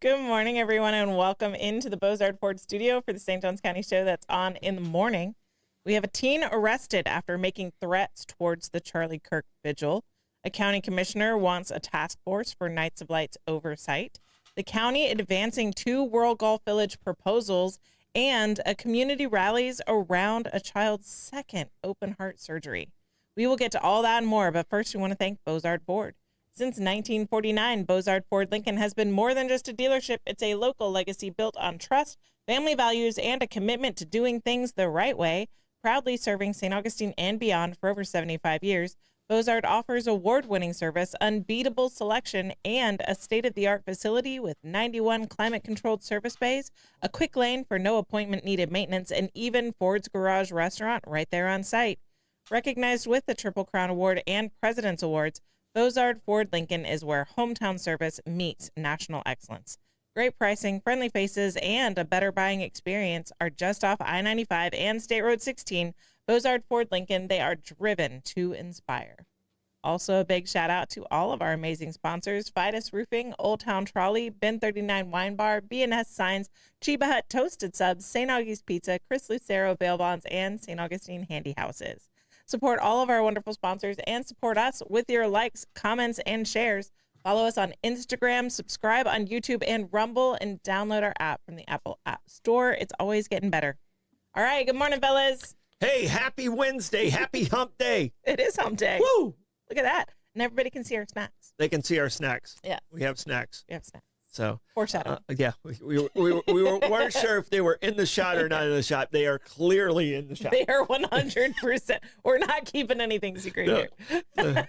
Good morning, everyone, and welcome into the Bozard Ford studio for the St. Johns County show that's on in the morning. We have a teen arrested after making threats towards the Charlie Kirk vigil. A county commissioner wants a task force for Knights of Lights oversight. The county advancing 2 World Golf Village proposals, and a community rallies around a child's second open heart surgery. We will get to all that and more, but first we want to thank Bozard Ford. Since 1949, Bozard Ford Lincoln has been more than just a dealership. It's a local legacy built on trust, family values, and a commitment to doing things the right way. Proudly serving St. Augustine and beyond for over 75 years, Bozard offers award-winning service, unbeatable selection, and a state-of-the-art facility with 91 climate-controlled service bays, a quick lane for no appointment-needed maintenance, and even Ford's Garage restaurant right there on site. Recognized with the Triple Crown Award and President's Awards, Bozard Ford Lincoln is where hometown service meets national excellence. Great pricing, friendly faces, and a better buying experience are just off I-95 and State Road 16. Bozard Ford Lincoln, they are driven to inspire. Also, a big shout out to all of our amazing sponsors: Fidus Roofing, Old Town Trolley, Ben 39 Wine Bar, B&S Signs, Chiba Hut Toasted Subs, St. Augie's Pizza, Chris Lucero Bail Bonds, and St. Augustine Handy Houses. Support all of our wonderful sponsors and support us with your likes, comments, and shares. Follow us on Instagram, subscribe on YouTube and Rumble, and download our app from the Apple App Store. It's always getting better. All right, good morning, fellas. Hey, happy Wednesday. Happy hump day. It is hump day. Woo! Look at that. And everybody can see our snacks. They can see our snacks. Yeah. We have snacks. We have snacks. So, Foreshadowing. yeah, weren't sure if they were in the shot or not in the shot. They are clearly in the shot. They are 100%. We're not keeping anything secret here.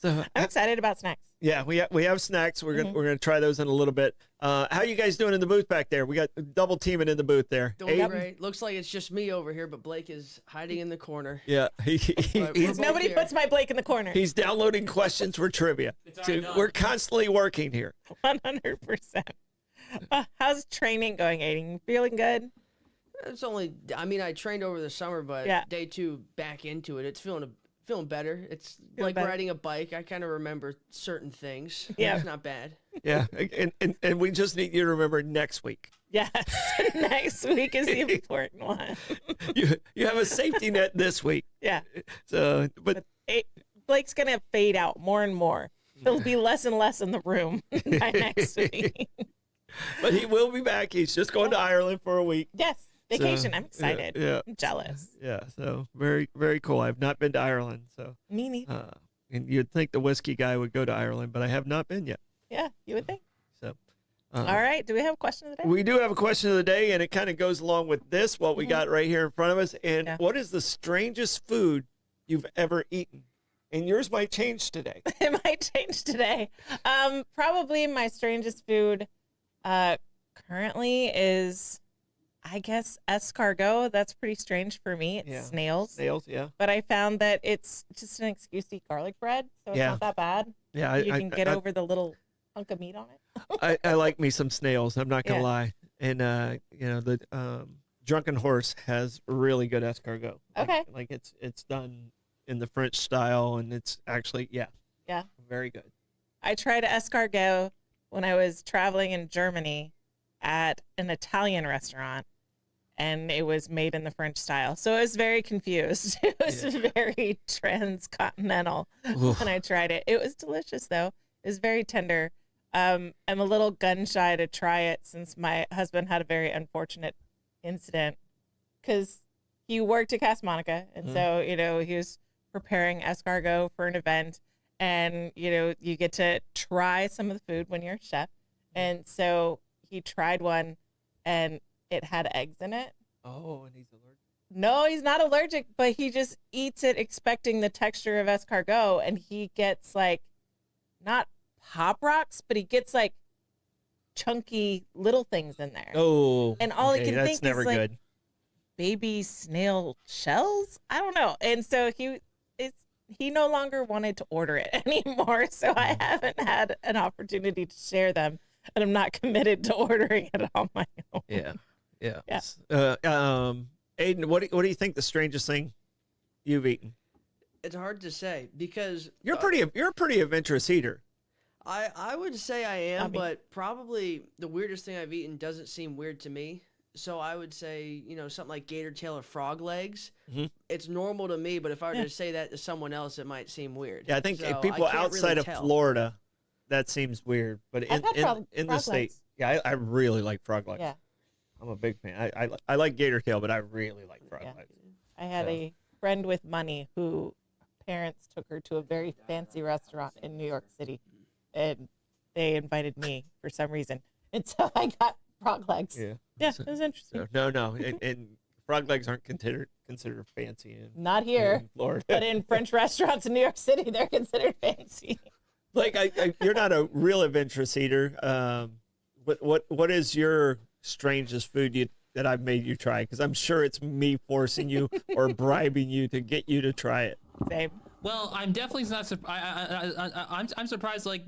So I'm excited about snacks. yeah, we have snacks. We're gonna try those in a little bit. How you guys doing in the booth back there? We got double teaming in the booth there. Doing Aiden? great. Looks like it's just me over here, but Blake is hiding in the corner. Yeah, But we're both Nobody here. puts my Blake in the corner. he's downloading questions for trivia. So we're constantly working here. 100%. How's training going, Aiden? Feeling good? It's only, I mean, I trained over the summer, but Yeah. day 2 back into it. It's feeling better. It's Feeling like better. riding a bike. I kind of remember certain things. Yeah. It's not bad. Yeah, and we just need you to remember next week. Yes. Next week is the important one. You have a safety net this week. Yeah. So, but Blake's going to fade out more and more. He'll be less and less in the room by next week. But he will be back. He's just going to Ireland for a week. Yes. Vacation. So, I'm excited. yeah. I'm jealous. Yeah, so very, very cool. I've not been to Ireland, so Me neither. and you'd think the whiskey guy would go to Ireland, but I have not been yet. Yeah, you would think. So, All right. Do we have a question of the day? we do have a question of the day, and it kind of goes along with this, what we got right here in front of us. And Yeah. what is the strangest food you've ever eaten? And yours might change today. It might change today. Probably my strangest food currently is, I guess, escargot. That's pretty strange for me. It's Yeah. snails. Snails, yeah, But I found that it's just an excuse to eat garlic bread, so it's Yeah. not that bad. yeah. You can get over the little hunk of meat on it. I like me some snails. I'm not gonna Yeah. lie. And the Drunken Horse has really good escargot. Okay. Like it's done in the French style, and it's actually Yeah. very good. I tried escargot when I was traveling in Germany at an Italian restaurant, and it was made in the French style. So I was very confused. It was very transcontinental Oof. when I tried it. It was delicious, though. It was very tender. I'm a little gun shy to try it since my husband had a very unfortunate incident because he worked at Casa Monica. And so, he was preparing escargot for an event. And, you get to try some of the food when you're a chef. And so he tried one and it had eggs in it. Oh, and he's allergic. No, he's not allergic, but he just eats it expecting the texture of escargot. And he gets not Pop Rocks, but he gets chunky little things in there. Oh, And all I okay, can that's think never is good. baby snail shells. I don't know. And so he no longer wanted to order it anymore. So I haven't had an opportunity to share them, and I'm not committed to ordering it on my own. Yeah, yeah. Yeah. Aiden, what do you think the strangest thing you've eaten? It's hard to say because You're a pretty adventurous eater. I would say I am, Not me. but probably the weirdest thing I've eaten doesn't seem weird to me. So I would say, something like gator tail or frog legs. Mhm. It's normal to me, but if I were Yeah. to say that to someone else, it might seem weird. Yeah, I think So people I can't outside really of tell. Florida, that seems weird. But I've had in the frog state, legs. yeah, I really like frog legs. Yeah. I'm a big fan. I like gator tail, but I really like frog Yeah. legs. I had Yeah. a friend with money who parents took her to a very fancy restaurant in New York City, and they invited me for some reason, and so I got frog legs. Yeah. Yeah, it was interesting. So, no, and frog legs aren't considered fancy Not here, in Florida. but in French restaurants in New York City, they're considered fancy. Like you're not a real adventurous eater. What is your strangest food that I've made you try? Because I'm sure it's me forcing you or bribing you to get you to try it. Same. Well, I'm definitely not surprised. I'm surprised. Like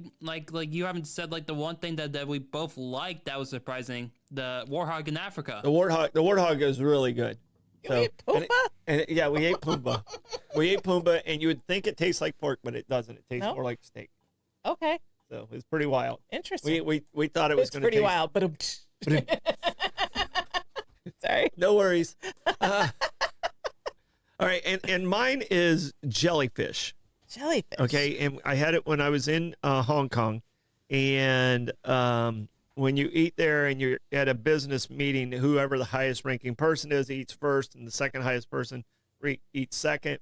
you haven't said like the one thing that we both liked that was surprising. The warhog in Africa. The warthog is really good. You ate Pumbaa? Yeah, we ate Pumbaa. We ate Pumbaa, and you would think it tastes like pork, but it doesn't. It tastes No? more like steak. Okay, So it's pretty wild. interesting. We thought it was It's going to pretty taste wild, but sorry. No worries. All right, and mine is jellyfish. Jellyfish. Okay, and I had it when I was in Hong Kong, and when you eat there and you're at a business meeting, whoever the highest ranking person is eats first, and the second highest person eats second.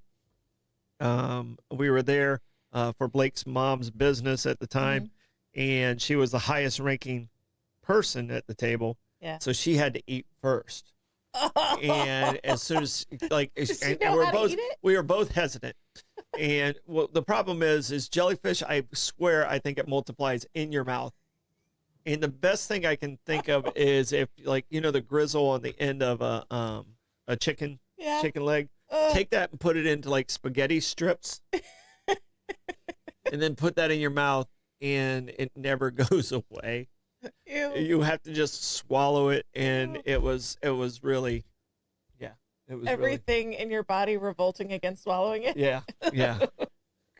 We were there for Blake's mom's business at the time, and she was the highest ranking person at the table. Yeah. So she had to eat first. And as soon as Does she and know we're how to both eat it? we were both hesitant. And well, the problem is jellyfish, I swear, I think it multiplies in your mouth. And the best thing I can think of is if the grizzle on the end of a chicken Yeah. leg, take that and put it into like spaghetti strips, and then put that in your mouth, and it never goes away. Ew. You have to just swallow it, and it was really, yeah, it was Everything in your body revolting against swallowing it. really, yeah. So,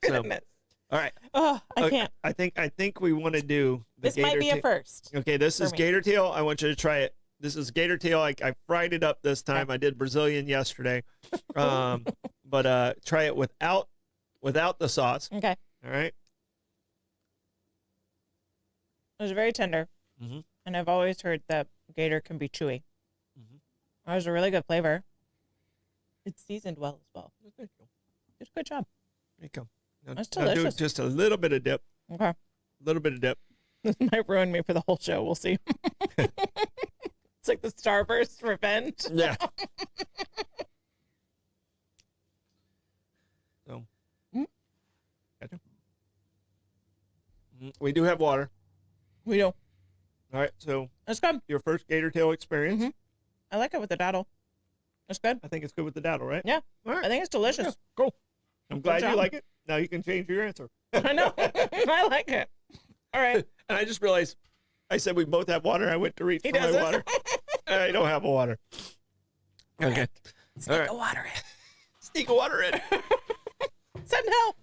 Goodness. all right, Oh, I Okay, can't. I think we want to do the This might gator be a tail. first. Okay, this for is me. gator tail. I want you to try it. This is gator tail. I fried it up this time. I did Brazilian yesterday, but try it without the sauce. Okay. All right. It was very tender. Mhm. And I've always heard that gator can be chewy. Mhm. It was a really good flavor. It's seasoned well as well. There you go. Did a good job. There you go. Now, That's now do delicious. just a little bit of dip. Okay. A little bit of dip. This might ruin me for the whole show. We'll see. It's like the Starburst revenge. Yeah. So. Mm. Gotcha. We do have water. We do. All right. So It's good. your first gator tail experience. Mhm. I like it with the daddle. It's good. I think it's good with the daddle, right? Yeah. All right. I think it's delicious. Yeah, cool. I'm glad you job. like it. Now you can change your answer. I know. I like it. All right. And I just realized I said we both have water. I went to reach He for my doesn't. water. I don't have a water. Okay. All right. water in. Sneak a water in. Send help.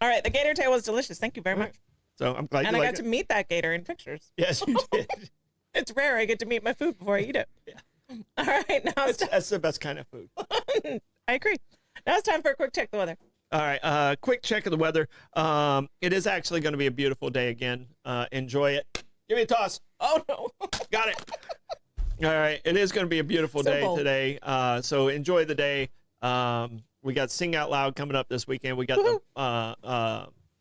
All right. The gator tail was delicious. Thank you very All right. much. So I'm glad And you I like got it. to meet that gator in pictures. Yes, you did. It's rare I get to meet my food before I eat it. Yeah. All right. Now it's time. That's the best kind of food. I agree. Now it's time for a quick check of the weather. All right. Quick check of the weather. It is actually going to be a beautiful day again. Enjoy it. Give me a toss. Oh, no. Got it. All right. It is going to be a beautiful So day bold. today. So enjoy the day. We got Sing Out Loud coming up this weekend. We got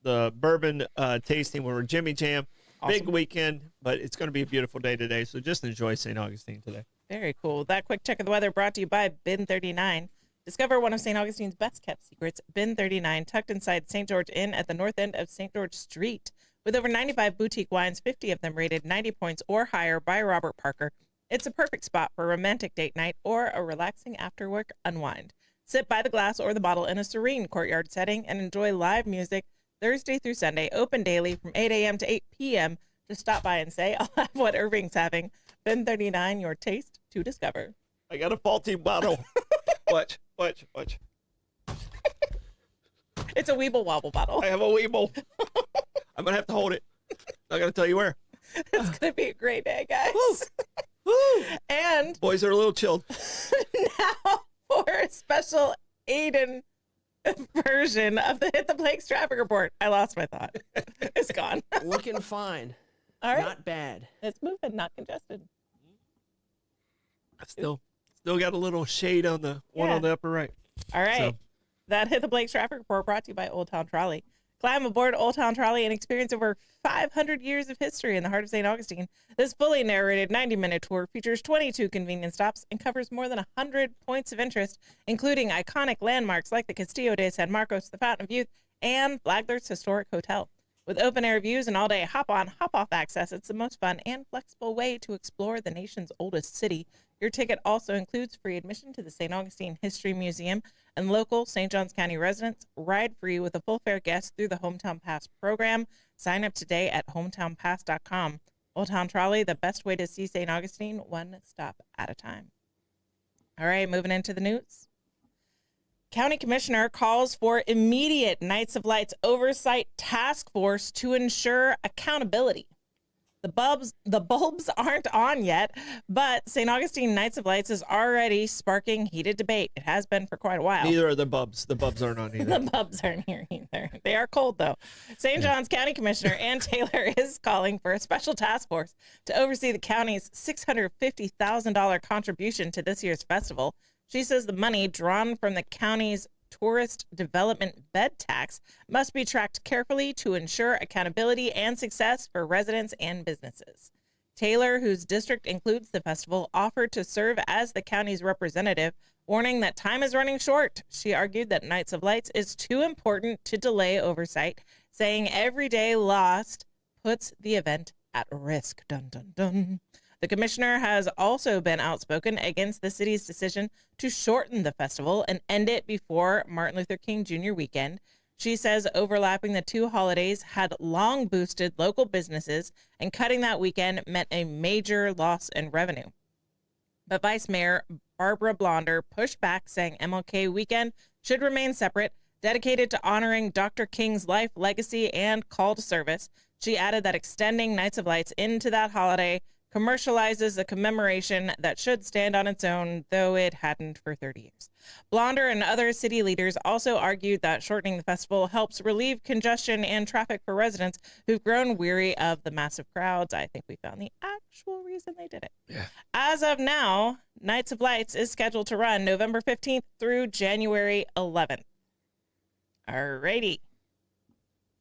the bourbon tasting with Jimmy Jam. Big Awesome. weekend, but it's going to be a beautiful day today. So just enjoy St. Augustine today. Very cool. That quick check of the weather brought to you by Bin 39. Discover one of St. Augustine's best kept secrets, Bin 39, tucked inside St. George Inn at the north end of St. George Street. With over 95 boutique wines, 50 of them rated 90 points or higher by Robert Parker, it's a perfect spot for a romantic date night or a relaxing after-work unwind. Sit by the glass or the bottle in a serene courtyard setting and enjoy live music Thursday through Sunday, open daily from 8 a.m. to 8 p.m. Just stop by and say, I'll have what Irving's having. Bin 39, your taste to discover. I got a faulty bottle. Watch. It's a Weeble Wobble bottle. I have a Weeble. I'm going to have to hold it. Not gonna tell you where. It's gonna be a great day, guys. Woo! And Boys are a little chilled. now for a special Aiden version of the Hit the Plagues traffic report. I lost my thought. It's gone. Looking fine. All right. Not bad. It's moving, not congested. Still got a little shade on the one Yeah. on the upper right. All right. So- That Hit the Plagues traffic report brought to you by Old Town Trolley. Climb aboard Old Town Trolley and experience over 500 years of history in the heart of St. Augustine. This fully narrated 90-minute tour features 22 convenient stops and covers more than 100 points of interest, including iconic landmarks like the Castillo de San Marcos, the Fountain of Youth, and Flagler's Historic Hotel. With open-air views and all-day hop-on, hop-off access, it's the most fun and flexible way to explore the nation's oldest city. Your ticket also includes free admission to the St. Augustine History Museum, and local St. Johns County residents ride free with a full fare guest through the Hometown Pass program. Sign up today at hometownpass.com. Old Town Trolley, the best way to see St. Augustine, one stop at a time. All right, moving into the news. County Commissioner calls for immediate Knights of Lights oversight task force to ensure accountability. The bulbs aren't on yet, but St. Augustine Knights of Lights is already sparking heated debate. It has been for quite a while. Neither are the bubs. The bubs aren't on either. The bubs aren't here either. They are cold, though. St. John's County Commissioner Ann Taylor is calling for a special task force to oversee the county's $650,000 contribution to this year's festival. She says the money drawn from the county's tourist development bed tax must be tracked carefully to ensure accountability and success for residents and businesses. Taylor, whose district includes the festival, offered to serve as the county's representative, warning that time is running short. She argued that Knights of Lights is too important to delay oversight, saying every day lost puts the event at risk. Dun, dun, dun. The commissioner has also been outspoken against the city's decision to shorten the festival and end it before Martin Luther King Jr. weekend. She says overlapping the two holidays had long boosted local businesses, and cutting that weekend meant a major loss in revenue. But Vice Mayor Barbara Blonder pushed back, saying MLK weekend should remain separate, dedicated to honoring Dr. King's life, legacy, and call to service. She added that extending Knights of Lights into that holiday commercializes a commemoration that should stand on its own, though it hadn't for 30 years. Blonder and other city leaders also argued that shortening the festival helps relieve congestion and traffic for residents who've grown weary of the massive crowds. I think we found the actual reason they did it. Yeah. As of now, Knights of Lights is scheduled to run November 15th through January 11th. All righty.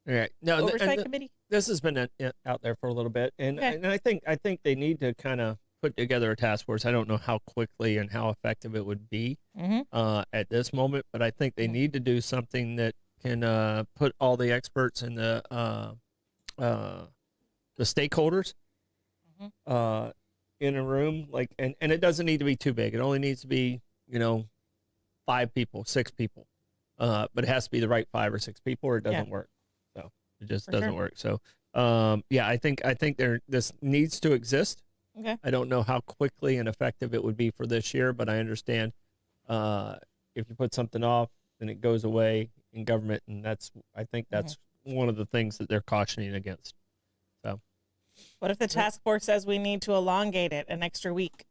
All right. No, Oversight Committee. this has been out there for a little bit, and Okay. and I think they need to kind of put together a task force. I don't know how quickly and how effective it would be at this moment, but I think they need to do something that can put all the experts and the stakeholders in a room, like, and it doesn't need to be too big. It only needs to be 5 people, 6 people, but it has to be the right 5 or 6 people, or it doesn't work. So it just doesn't work. So I think this needs to exist. Okay. I don't know how quickly and effective it would be for this year, but I understand if you put something off, then it goes away in government, and I think that's one of the things that they're cautioning against. So, What if the task force says we need to elongate it an extra week?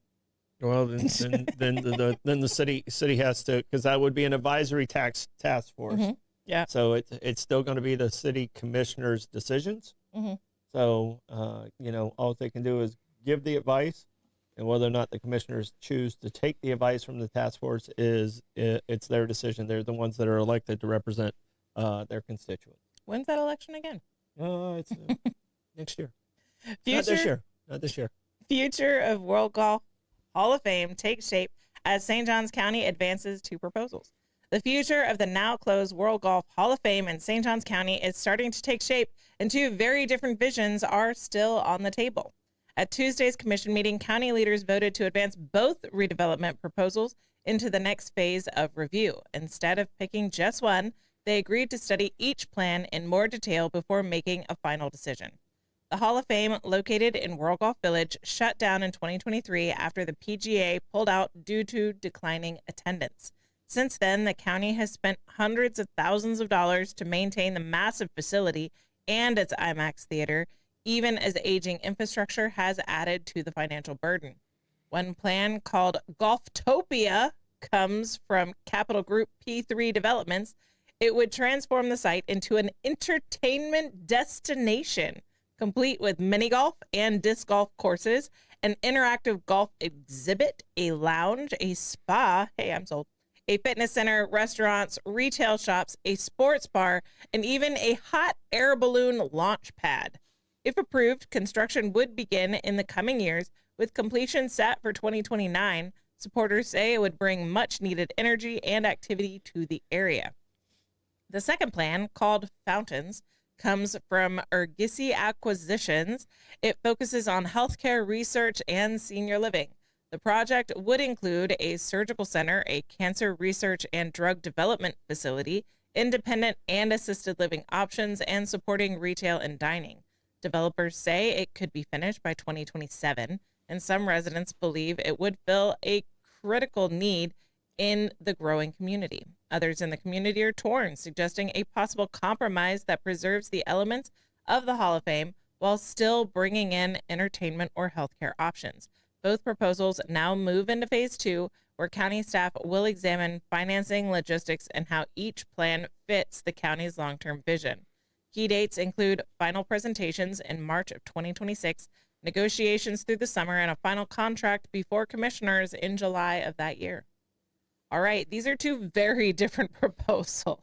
well, then the city has to, because that would be an advisory task force. Yeah. So it's still going to be the city commissioner's decisions. So all they can do is give the advice, and whether or not the commissioners choose to take the advice from the task force it's their decision. They're the ones that are elected to represent their constituents. When's that election again? It's next year. Not this year. Future of World Golf Hall of Fame takes shape as St. Johns County advances 2 proposals. The future of the now closed World Golf Hall of Fame in St. Johns County is starting to take shape, and 2 very different visions are still on the table. At Tuesday's commission meeting, county leaders voted to advance both redevelopment proposals into the next phase of review. Instead of picking just one, they agreed to study each plan in more detail before making a final decision. The Hall of Fame, located in World Golf Village, shut down in 2023 after the PGA pulled out due to declining attendance. Since then, the county has spent hundreds of thousands of dollars to maintain the massive facility and its IMAX theater, even as aging infrastructure has added to the financial burden. One plan called Golftopia comes from Capital Group P3 Developments. It would transform the site into an entertainment destination, complete with mini golf and disc golf courses, an interactive golf exhibit, a lounge, a spa, hey, I'm sold, a fitness center, restaurants, retail shops, a sports bar, and even a hot air balloon launch pad. If approved, construction would begin in the coming years, with completion set for 2029. Supporters say it would bring much needed energy and activity to the area. The second plan, called Fountains, comes from Urgisi Acquisitions. It focuses on healthcare research and senior living. The project would include a surgical center, a cancer research and drug development facility, independent and assisted living options, and supporting retail and dining. Developers say it could be finished by 2027, and some residents believe it would fill a critical need in the growing community. Others in the community are torn, suggesting a possible compromise that preserves the elements of the Hall of Fame while still bringing in entertainment or healthcare options. Both proposals now move into phase 2, where county staff will examine financing, logistics, and how each plan fits the county's long-term vision. Key dates include final presentations in March of 2026, negotiations through the summer, and a final contract before commissioners in July of that year. All right, these are two very different proposals.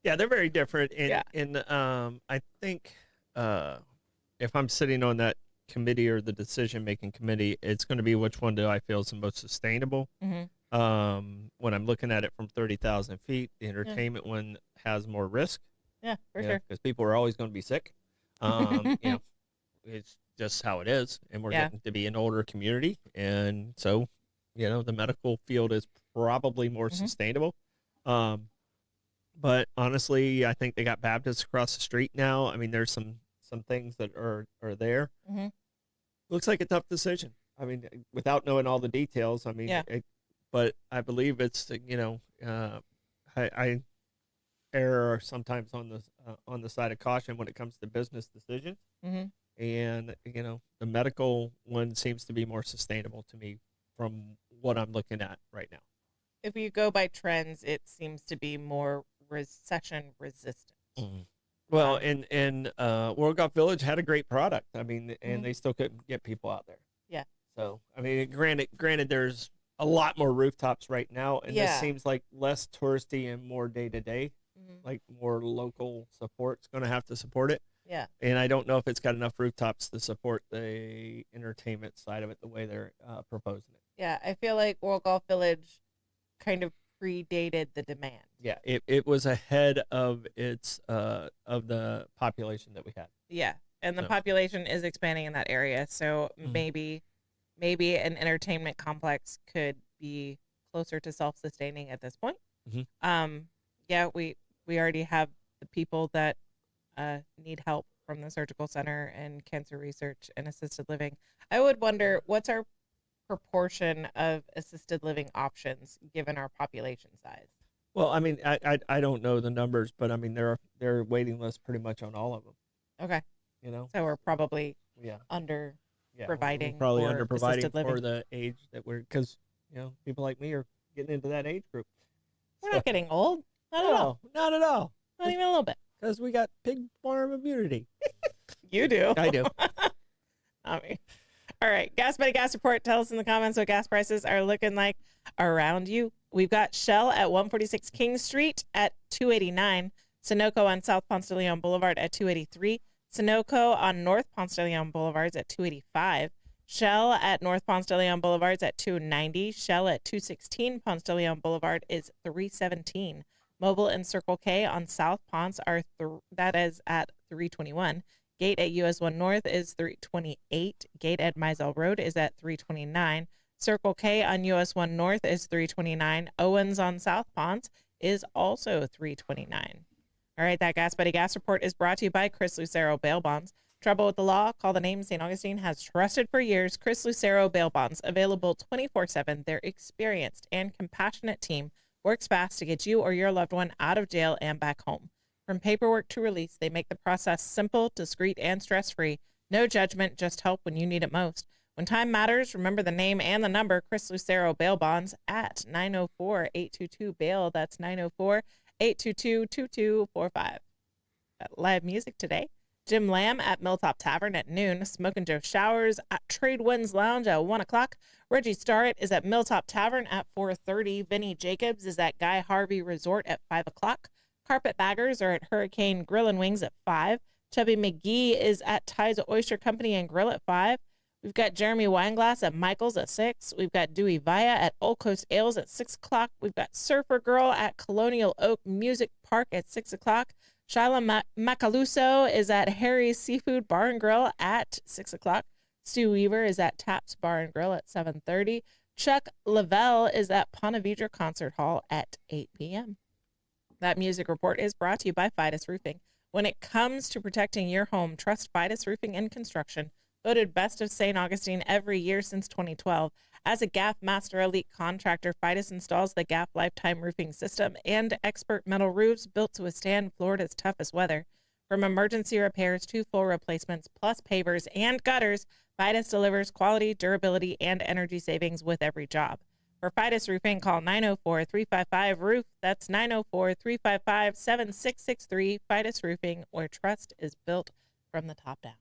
Yeah, they're very different. And, Yeah. and I think if I'm sitting on that committee or the decision-making committee, it's going to be which one do I feel is the most sustainable. When I'm looking at it from 30,000 feet, the entertainment one has more risk. Yeah, for sure. Because people are always going to be sick. It's just how it is. And we're getting to be an older community. And so, the medical field is probably more sustainable. But honestly, I think they got Baptists across the street now. I mean, there's some things that are there. Looks like a tough decision. I mean, without knowing all the details, I mean, but I believe it's, I err sometimes on the side of caution when it comes to business decisions. And, the medical one seems to be more sustainable to me from what I'm looking at right now. If you go by trends, it seems to be more recession resistant. Well, and World Golf Village had a great product. I mean, and they still couldn't get people out there. Yeah. So, I mean, granted, there's a lot more rooftops right now, and this seems like less touristy and more day to day, like more local support's going to have to support it. Yeah. And I don't know if it's got enough rooftops to support the entertainment side of it the way they're proposing it. Yeah, I feel like World Golf Village kind of predated the demand. Yeah, it was ahead of its of the population that we had. Yeah, and the So. population is expanding in that area, so maybe an entertainment complex could be closer to self-sustaining at this point. Yeah, we already have the people that need help from the surgical center and cancer research and assisted living. I would wonder what's our proportion of assisted living options given our population size. Well, I mean, I don't know the numbers, but I mean, there are waiting lists pretty much on all of them. Okay, So we're probably yeah, under we're providing probably for under providing assisted living. for the age that we're because people like me are getting into that age group. We're not getting old. Not at all. No, not at all. Not even a little bit. Because we got pig farm immunity. You do. I do. I mean, all right. Gas Buddy Gas Report. Tell us in the comments what gas prices are looking like around you. We've got Shell at 146 King Street at $2.89. Sunoco on South Ponce de Leon Boulevard at $2.83. Sunoco on North Ponce de Leon Boulevards at $2.85. Shell at North Ponce de Leon Boulevards at $2.90. Shell at 216 Ponce de Leon Boulevard is $3.17. Mobil and Circle K on South Ponce are that is at $3.21. Gate at US 1 North is $3.28. Gate at Mizell Road is at $3.29. Circle K on US 1 North is $3.29. Owens on South Ponce is also $3.29. All right, that Gas Buddy Gas Report is brought to you by Chris Lucero Bail Bonds. Trouble with the law? Call the name St. Augustine has trusted for years. Chris Lucero Bail Bonds, available 24/7. Their experienced and compassionate team works fast to get you or your loved one out of jail and back home. From paperwork to release, they make the process simple, discreet, and stress-free. No judgment, just help when you need it most. When time matters, remember the name and the number. Chris Lucero Bail Bonds at 904-822-BAIL. That's 904-822-2245. Got live music today. Jim Lamb at Milltop Tavern at noon. Smoke and Joe Showers at Trade Winds Lounge at 1 o'clock. Reggie Starrett is at Milltop Tavern at 4:30. Vinny Jacobs is at Guy Harvey Resort at 5 o'clock. Carpetbaggers are at Hurricane Grill and Wings at 5. Chubby McGee is at Tides Oyster Company and Grill at 5. We've got Jeremy Weinglass at Michael's at 6. We've got Dewey Vaya at Old Coast Ales at 6 o'clock. We've got Surfer Girl at Colonial Oak Music Park at 6 o'clock. Shyla Macaluso is at Harry's Seafood Bar and Grill at 6 o'clock. Stu Weaver is at Taps Bar and Grill at 7:30. Chuck Lavelle is at Ponte Vedra Concert Hall at 8 p.m. That music report is brought to you by Fidus Roofing. When it comes to protecting your home, trust Fidus Roofing and Construction. Voted Best of St. Augustine every year since 2012. As a GAF Master Elite contractor, Fidus installs the GAF Lifetime Roofing System and expert metal roofs built to withstand Florida's toughest weather. From emergency repairs to full replacements, plus pavers and gutters, Fidus delivers quality, durability, and energy savings with every job. For Fidus Roofing, call 904-355-ROOF. That's 904-355-7663. Fidus Roofing, where trust is built from the top down.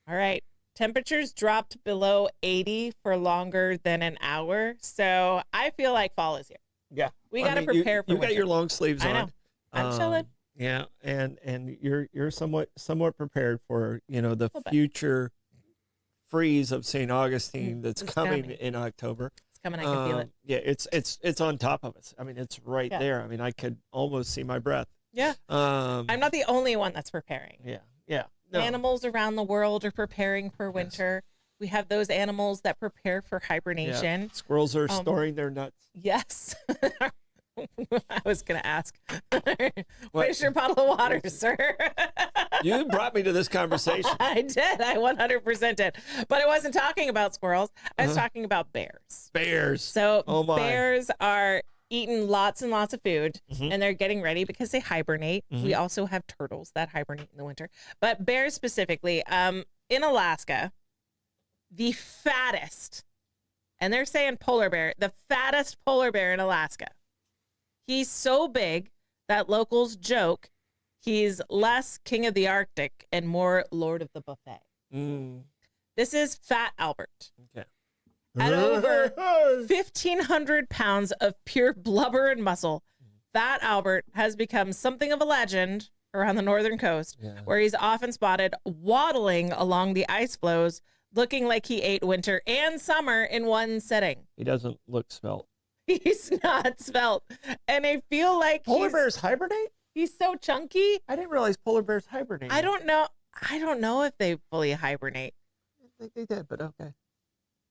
All right. Temperatures dropped below 80 for longer than an hour. So I feel like fall is here. Yeah. We got to prepare for You got winter. your long sleeves I on. know. I'm chilling. Yeah, and you're somewhat prepared for, the Little bit. future freeze of St. Augustine that's It's coming coming. in October. It's coming. I can feel it. Yeah, it's on top of us. I mean, it's right Yeah. there. I mean, I could almost see my breath. Yeah. I'm not the only one that's preparing. Yeah. No. Animals around the world are preparing for winter. We have those animals that prepare for hibernation. Yeah. Squirrels are storing their nuts. Yes. I was going to ask. Where's your bottle of water, sir? You brought me to this conversation. I did. I 100% did. But I wasn't talking about squirrels. I was talking about bears. Bears. So Oh, my. bears are eating lots and lots of food, and they're getting ready because they hibernate. We also have turtles that hibernate in the winter. But bears specifically, in Alaska, the fattest, and they're saying polar bear, the fattest polar bear in Alaska. He's so big that locals joke he's less king of the Arctic and more lord of the buffet. This is Fat Albert. Okay. At over 1,500 pounds of pure blubber and muscle, Fat Albert has become something of a legend around the northern coast, where he's often spotted waddling along the ice floes, looking like he ate winter and summer in one sitting. He doesn't look svelte. He's not svelte. And I feel like Polar bears hibernate? he's so chunky. I didn't realize polar bears hibernate. I don't know if they fully hibernate. I think they did, but okay.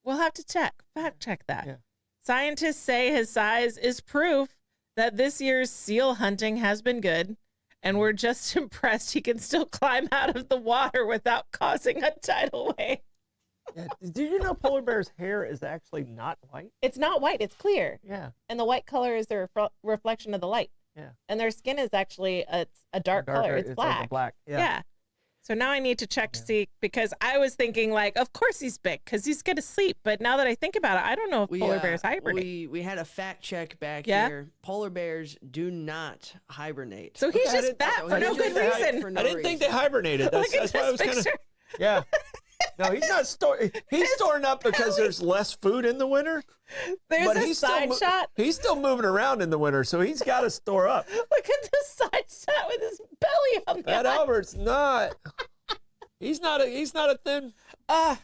We'll have to fact check that. Yeah. Scientists say his size is proof that this year's seal hunting has been good, and we're just impressed he can still climb out of the water without causing a tidal wave. Yeah. Did you know polar bear's hair is actually not white? It's not white, it's clear. Yeah. And the white color is the reflection of the light. Yeah. And their skin is actually a dark color. It's black. Like a black. Yeah. So now I need to check to see, because I was thinking, like, of course he's big because he's going to sleep. But now that I think about it, I don't know if polar bears hibernate. We had a fact check back Yeah? here. Polar bears do not hibernate. So he's Okay, I just didn't- fat So for he's no just good fat reason. for no I didn't think they reason. hibernated. That's, Look at that's why I this was kind of. picture. Yeah. No, he's not storing. He's storing up because there's less food in the winter. There's But a he's still side shot. He's still moving around in the winter, so he's got to store up. Look at the side shot with his belly on the That ice. Albert's not. He's not a thin. Ah,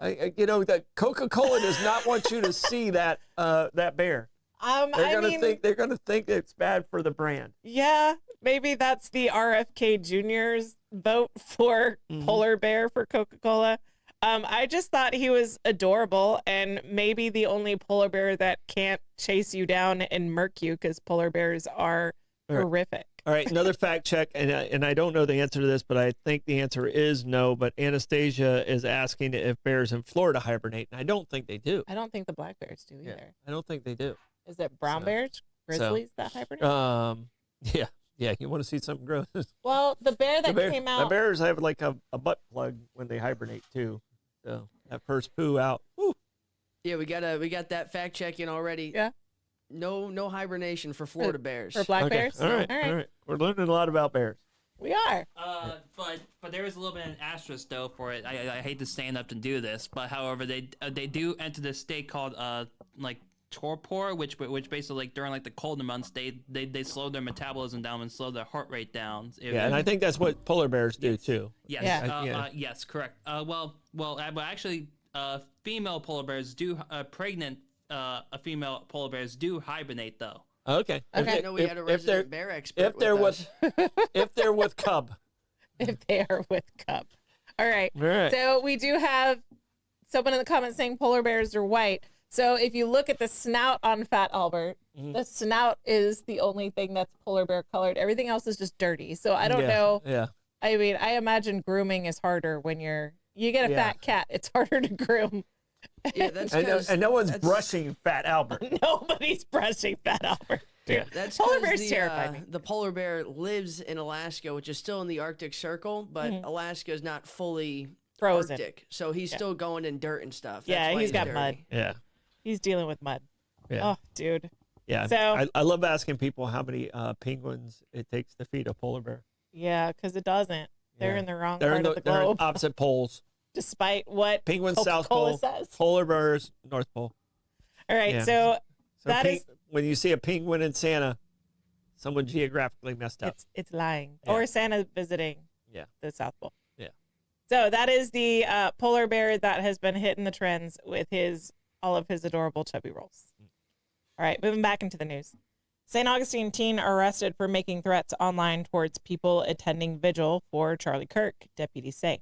That Coca-Cola does not want you to see that bear. They're gonna think it's bad for the brand. yeah, maybe that's the RFK Jr.'s vote for polar bear for Coca-Cola. I just thought he was adorable, and maybe the only polar bear that can't chase you down and murk you, because polar bears are horrific. All right, another fact check, and I don't know the answer to this, but I think the answer is no. But Anastasia is asking if bears in Florida hibernate, and I don't think they do. I don't think the black bears do either. I don't think they do. Is it brown So- bears, grizzlies that hibernate? Yeah, Yeah, you want to see something gross. Well, the bear that came The out. bears have like a butt plug when they hibernate too. So that first poo out. Woo. Yeah, we got that fact check in already. Yeah. No hibernation for Florida bears. For black Okay. bears? All right. We're learning a lot about bears. We are. But there is a little bit of an asterisk though for it. I hate to stand up to do this, but however they do enter this state called like torpor, which basically like during like the colder months they slow their metabolism down and slow their heart rate down. Yeah, and I think that's what polar bears do too. Yes. Yeah. Yes. Correct. But actually, female polar bears do pregnant female polar bears do hibernate though. Okay. I Okay. didn't know we had a resident bear expert. if they're with if they're with cub. If they are with cub. All right. All right. So we do have someone in the comments saying polar bears are white. So if you look at the snout on Fat Albert, the snout is the only thing that's polar bear colored. Everything else is just dirty. So I don't know. Yeah. I mean, I imagine grooming is harder when you get a Yeah. fat cat. It's harder to groom. yeah, that's And no one's that's- brushing Fat Albert. Nobody's brushing Fat Albert. Yeah. That's Polar 'cause bears terrify me. The polar bear lives in Alaska, which is still in the Arctic Circle, but Alaska is not fully Frozen. Arctic, so he's still going in dirt and stuff. That's Yeah, why he's got dirty. mud. Yeah. He's dealing with mud. Yeah. Oh, dude. Yeah. So- I love asking people how many penguins it takes to feed a polar bear. Yeah, because it doesn't. They're Yeah. in the wrong They're part in of the they're in globe, opposite poles. despite what Penguins South Coca-Cola Pole, says. polar bears North Pole. All right, Yeah. so So that is when you see a penguin in Santa, someone geographically messed up. it's lying. Yeah. Or Santa visiting Yeah. the South Pole. Yeah. So that is the polar bear that has been hitting the trends with all of his adorable chubby rolls. All right, moving back into the news. St. Augustine teen arrested for making threats online towards people attending vigil for Charlie Kirk, deputies say.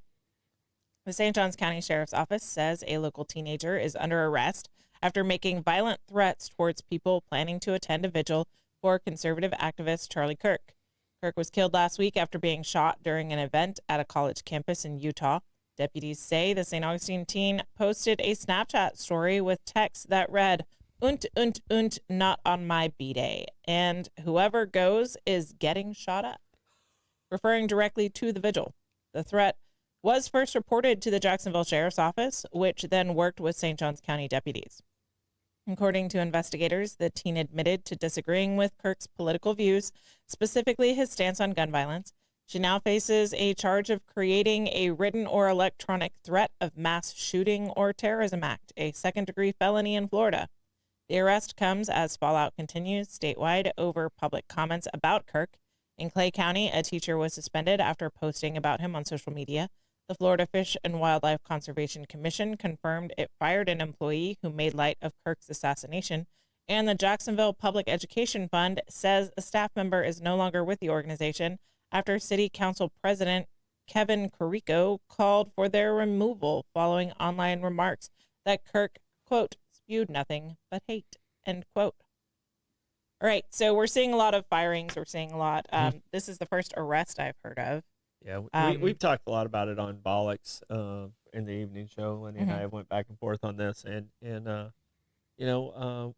The St. Johns County Sheriff's Office says a local teenager is under arrest after making violent threats towards people planning to attend a vigil for conservative activist Charlie Kirk. Kirk was killed last week after being shot during an event at a college campus in Utah. Deputies say the St. Augustine teen posted a Snapchat story with text that read, "Unt, not on my B-day, and whoever goes is getting shot up," referring directly to the vigil. The threat was first reported to the Jacksonville Sheriff's Office, which then worked with St. Johns County deputies. According to investigators, the teen admitted to disagreeing with Kirk's political views, specifically his stance on gun violence. She now faces a charge of creating a written or electronic threat of mass shooting or terrorism act, a second-degree felony in Florida. The arrest comes as fallout continues statewide over public comments about Kirk. In Clay County, a teacher was suspended after posting about him on social media. The Florida Fish and Wildlife Conservation Commission confirmed it fired an employee who made light of Kirk's assassination, and the Jacksonville Public Education Fund says a staff member is no longer with the organization after City Council President Kevin Carrico called for their removal following online remarks that Kirk, quote, spewed nothing but hate, end quote. All right, so we're seeing a lot of firings. We're seeing a lot. This is the first arrest I've heard of. Yeah, we've talked a lot about it on Bollocks in the evening show. Lenny and I went back and forth on this, and you know,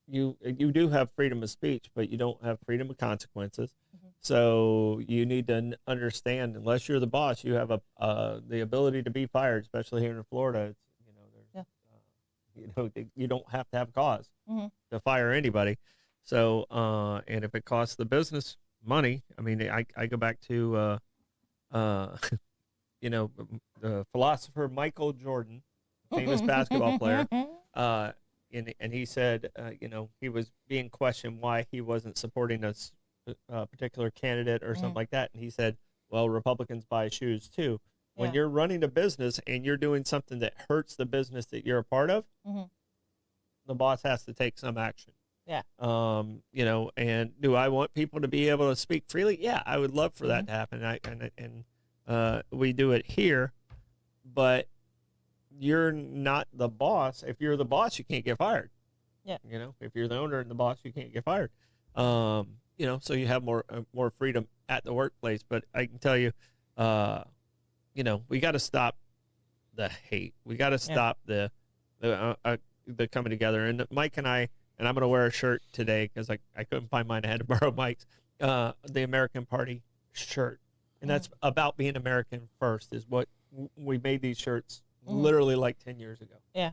you do have freedom of speech, but you don't have freedom of consequences. So you need to understand, unless you're the boss, you have the ability to be fired, especially here in Florida. It's, you don't have to have cause to fire anybody. So and if it costs the business money, I mean, I go back to the philosopher Michael Jordan, famous basketball player, and he said, he was being questioned why he wasn't supporting a particular candidate or something like that, and he said, well, Republicans buy shoes too. When you're running a business and you're doing something that hurts the business that you're a part of, the boss has to take some action. Yeah. And do I want people to be able to speak freely? Yeah, I would love for that to happen. And we do it here, but you're not the boss. If you're the boss, you can't get fired. Yeah. If you're the owner and the boss, you can't get fired. So you have more freedom at the workplace. But I can tell you, we got to stop the hate. We got to stop the coming together. And Mike and I, and I'm going to wear a shirt today because I couldn't find mine. I had to borrow Mike's. the American Party shirt, and that's about being American first. Is what we made these shirts literally like 10 years ago. Yeah.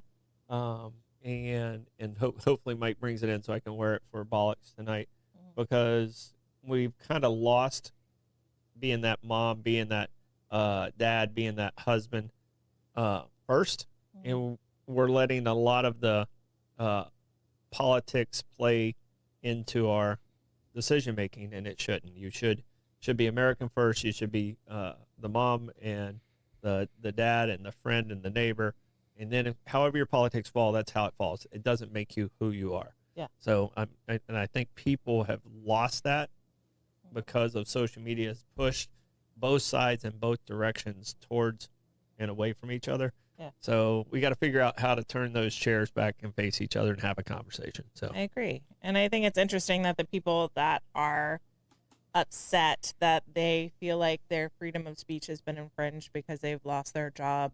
And hopefully Mike brings it in so I can wear it for Bollocks tonight, because we've kind of lost being that mom, being that dad, being that husband first, and we're letting a lot of the politics play into our decision making, and it shouldn't. You should be American first. You should be the mom and the dad and the friend and the neighbor, and then however your politics fall, that's how it falls. It doesn't make you who you are. Yeah. So I think people have lost that because of social media has pushed both sides in both directions towards and away from each other. Yeah. So we got to figure out how to turn those chairs back and face each other and have a conversation. So I agree. And I think it's interesting that the people that are upset that they feel like their freedom of speech has been infringed because they've lost their job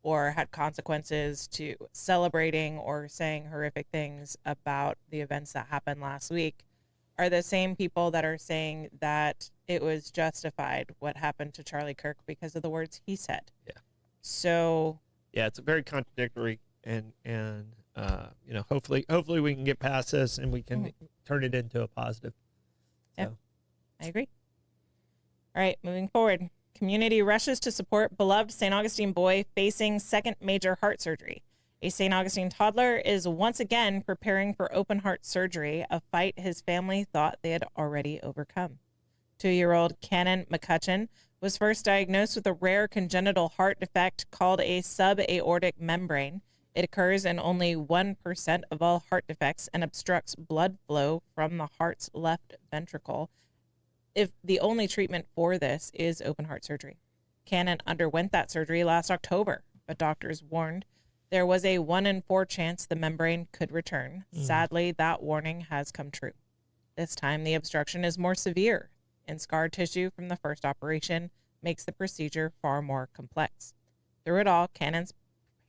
or had consequences to celebrating or saying horrific things about the events that happened last week are the same people that are saying that it was justified what happened to Charlie Kirk because of the words he said. Yeah. So yeah, it's very contradictory, and hopefully we can get past this and we can turn it into a positive. Yeah. So. I agree. All right, moving forward. Community rushes to support beloved St. Augustine boy facing second major heart surgery. A St. Augustine toddler is once again preparing for open heart surgery, a fight his family thought they had already overcome. 2-year-old Cannon McCutcheon was first diagnosed with a rare congenital heart defect called a subaortic membrane. It occurs in only 1% of all heart defects and obstructs blood flow from the heart's left ventricle. If the only treatment for this is open heart surgery. Cannon underwent that surgery last October, but doctors warned there was a 1 in 4 chance the membrane could return. Sadly, that warning has come true. This time, the obstruction is more severe, and scar tissue from the first operation makes the procedure far more complex. Through it all, Cannon's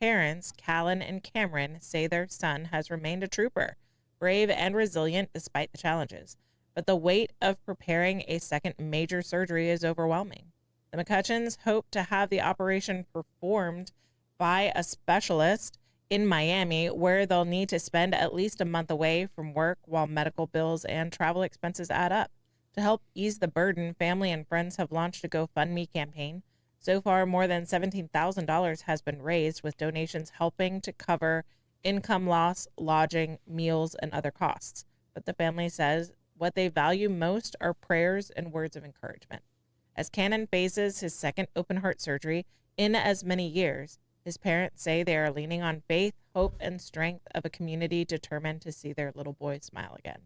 parents, Callan and Cameron, say their son has remained a trooper, brave and resilient despite the challenges. But the weight of preparing a second major surgery is overwhelming. The McCutcheons hope to have the operation performed by a specialist in Miami, where they'll need to spend at least a month away from work while medical bills and travel expenses add up. To help ease the burden, family and friends have launched a GoFundMe campaign. So far, more than $17,000 has been raised, with donations helping to cover income loss, lodging, meals, and other costs. But the family says what they value most are prayers and words of encouragement. As Cannon faces his second open heart surgery in as many years, his parents say they are leaning on faith, hope, and strength of a community determined to see their little boy smile again.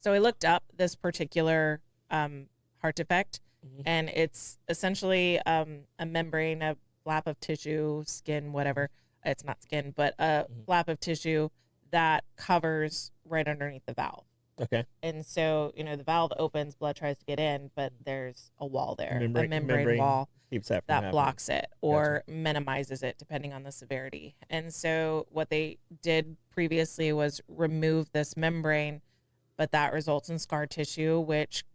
So I looked up this particular heart defect, and it's essentially a membrane, a flap of tissue, skin, whatever. It's not skin, but a flap of tissue that covers right underneath the valve. Okay. And so, the valve opens, blood tries to get in, but there's a wall there, a membrane membrane wall keeps that from that happening. blocks it or minimizes it depending on the severity. And so what they did previously was remove this membrane, but that results in scar tissue, which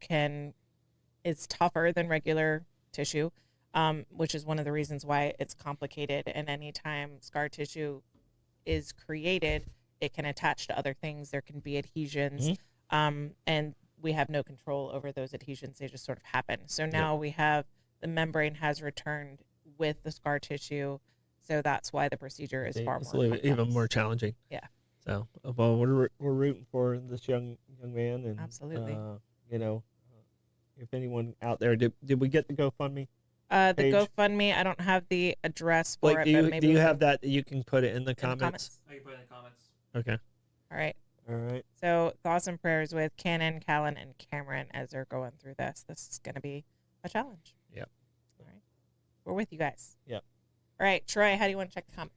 is tougher than regular tissue, which is one of the reasons why it's complicated. And anytime scar tissue is created, it can attach to other things. There can be adhesions, and we have no control over those adhesions. They just sort of happen. So now we have the membrane has returned with the scar tissue. So that's why the procedure is far more complex. Even more challenging. Yeah. So, well, we're rooting for this young man, and Absolutely. If anyone out there, did we get the GoFundMe? The page? GoFundMe, I don't have the address for Like, it, but do maybe you we have can- that? You can put it in the in the comments. I can put it in the comments. Okay. All right. All right. So thoughts and prayers with Cannon, Callan, and Cameron as they're going through this. This is going to be a challenge. Yep. All right. We're with you guys. Yep. All right, Troy, how do you want to check the comments?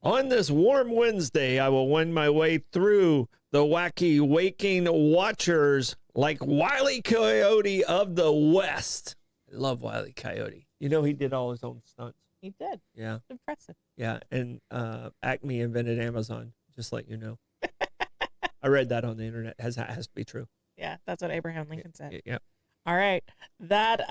On this warm Wednesday, I will wend my way through the wacky waking watchers like Wile E. Coyote of the West. I love Wile E. Coyote. He did all his own stunts. He did. Yeah. It's impressive. Yeah. And Acme invented Amazon, just let you know. I read that on the internet. Has to be true. Yeah, that's what Abraham Lincoln said. Yeah. All right. That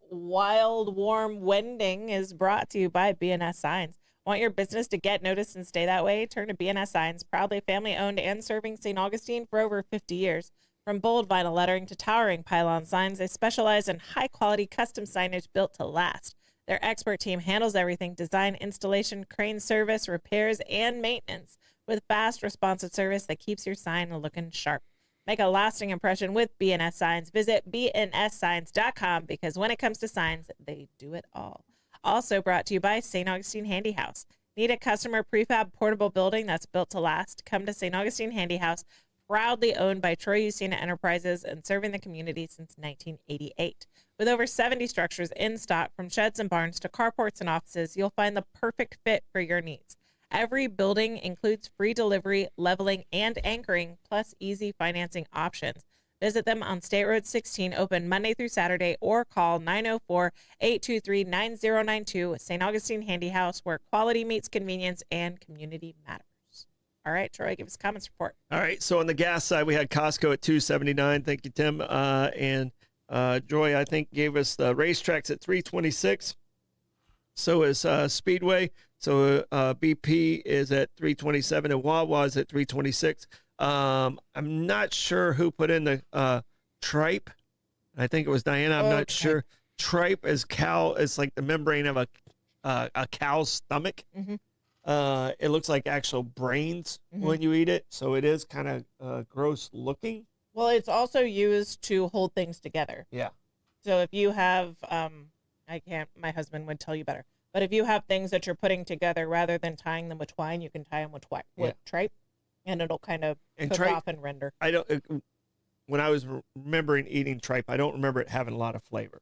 wild, warm wending is brought to you by BNS Signs. Want your business to get noticed and stay that way? Turn to BNS Signs, proudly family-owned and serving St. Augustine for over 50 years. From bold vinyl lettering to towering pylon signs, they specialize in high-quality custom signage built to last. Their expert team handles everything: design, installation, crane service, repairs, and maintenance with fast, responsive service that keeps your sign looking sharp. Make a lasting impression with BNS Signs. Visit bnssigns.com because when it comes to signs, they do it all. Also brought to you by St. Augustine Handy House. Need a customer prefab portable building that's built to last? Come to St. Augustine Handy House, proudly owned by Troy Usina Enterprises and serving the community since 1988. With over 70 structures in stock, from sheds and barns to carports and offices, you'll find the perfect fit for your needs. Every building includes free delivery, leveling, and anchoring, plus easy financing options. Visit them on State Road 16, open Monday through Saturday, or call 904-823-9092, St. Augustine Handy House, where quality meets convenience and community matters. All right, Troy, give us a comments report. All right. So on the gas side, we had Costco at $2.79. Thank you, Tim. And Joy, I think, gave us the racetracks at $3.26. So is Speedway. So BP is at $3.27 and Wawa's at $3.26. I'm not sure who put in the tripe. I think it was Diana. I'm not sure. Tripe is cow. It's like the membrane of a cow's stomach. Mm-hmm. It looks like actual brains when you eat it. So it is kind of gross looking. Well, it's also used to hold things together. Yeah. So if you have, my husband would tell you better, but if you have things that you're putting together, rather than tying them with twine, you can tie them with tripe, and it'll kind of cook off and render. When I was remembering eating tripe, I don't remember it having a lot of flavor.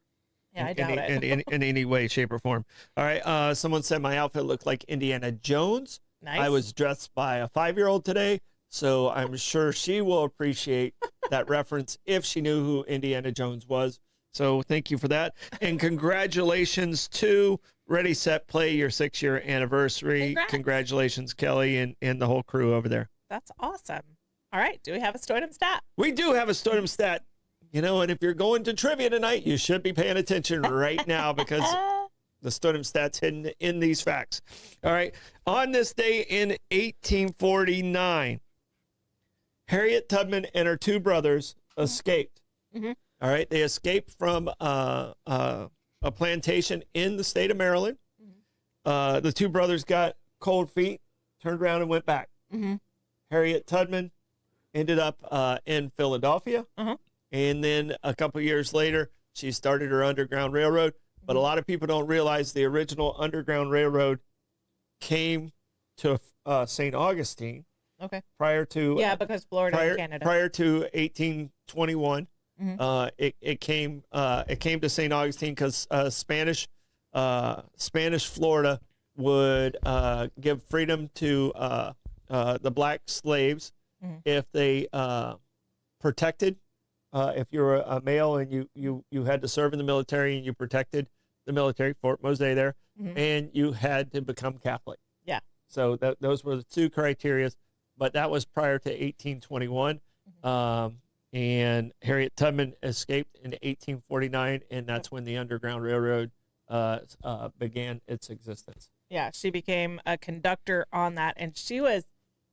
Yeah, I doubt it. In any way, shape, or form. All right. Someone said my outfit looked like Indiana Jones. Nice. I was dressed by a 5-year-old today, so I'm sure she will appreciate that reference if she knew who Indiana Jones was. So thank you for that. And congratulations to Ready, Set, Play, your 6-year anniversary. Congrats. Congratulations, Kelly, and the whole crew over there. That's awesome. All right. Do we have a Stoidum stat? We do have a Stoidum stat. And if you're going to trivia tonight, you should be paying attention right now because the Stoidum stat's hidden in these facts. All right. On this day in 1849, Harriet Tubman and her 2 brothers escaped. Mm-hmm. All right. They escaped from a plantation in the state of Maryland. Mm-hmm. The 2 brothers got cold feet, turned around and went back. Mm-hmm. Harriet Tubman ended up in Philadelphia. Uh-huh. And then a couple years later, she started her Underground Railroad. But a lot of people don't realize the original Underground Railroad came to St. Augustine. Okay. Prior to because Florida and Canada. Prior to 1821, Mm-hmm. it came to St. Augustine because Spanish Florida would give freedom to the black slaves if they protected. If you're a male and you had to serve in the military and you protected the military, Fort Mose there, and you had to become Catholic. Yeah. So those were the 2 criteria, but that was prior to 1821. And Harriet Tubman escaped in 1849, and that's when the Underground Railroad began its existence. Yeah, she became a conductor on that, and she was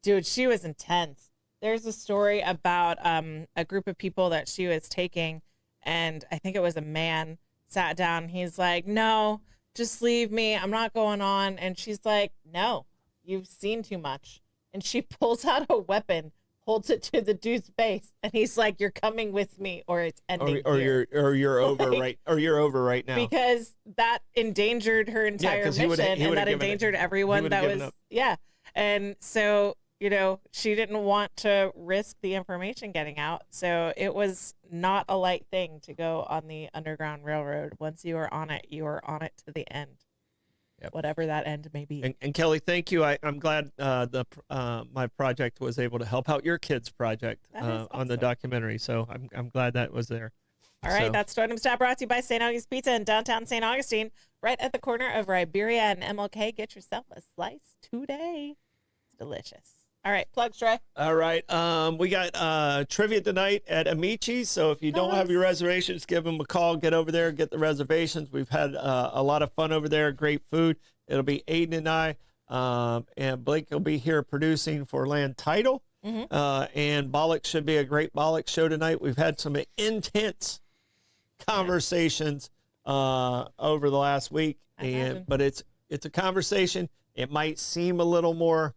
intense. There's a story about a group of people that she was taking, and I think it was a man sat down. He's like, "No, just leave me. I'm not going on." And she's like, "No, you've seen too much." And she pulls out a weapon, holds it to the dude's face, and he's like, "You're coming with me, or it's ending here." You're over right now. Because that endangered her entire mission, and that endangered everyone that was and so she didn't want to risk the information getting out. So it was not a light thing to go on the Underground Railroad. Once you are on it, you are on it to the end. Yep. Whatever that end may be. And Kelly, thank you. I'm glad my project was able to help out your kids' project on the documentary. So I'm glad that was there. All right, that's Stoidum Stat brought to you by St. August Pizza in downtown St. Augustine, right at the corner of Riberia and MLK. Get yourself a slice today. It's delicious. All right, plugs, Trey. All right. We got trivia tonight at Amici's. So if you don't have your reservations, give them a call. Get over there, get the reservations. We've had a lot of fun over there. Great food. It'll be Aiden and I, and Blake will be here producing for Land Title. And Bollock should be a great Bollock show tonight. We've had some intense conversations over the last week, but it's a conversation. It might seem a little more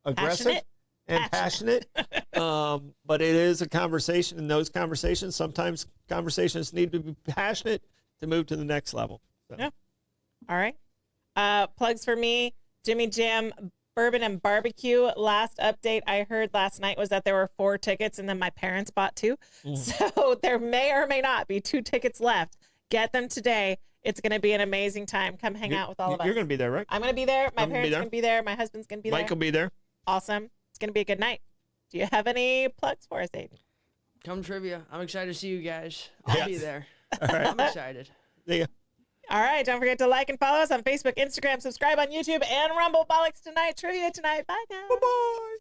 aggressive and passionate, but it is a conversation. And those conversations, sometimes conversations need to be passionate to move to the next level. So. Yeah. All right. Plugs for me, Jimmy Jam Bourbon and Barbecue. Last update I heard last night was that there were 4 tickets, and then my parents bought 2. So there may or may not be 2 tickets left. Get them today. It's going to be an amazing time. Come hang out with all of us. You're going to be there, right? I'm going to be there. My parents are going to be there. My husband's going to be there. Mike will be there. Awesome. It's going to be a good night. Do you have any plugs for us, Aiden? Come trivia. I'm excited to see you guys. I'll be there. All right. I'm excited. See ya. All right. Don't forget to like and follow us on Facebook, Instagram, subscribe on YouTube, and Rumble. Bollocks tonight. Trivia tonight. Bye, guys. Bye-bye.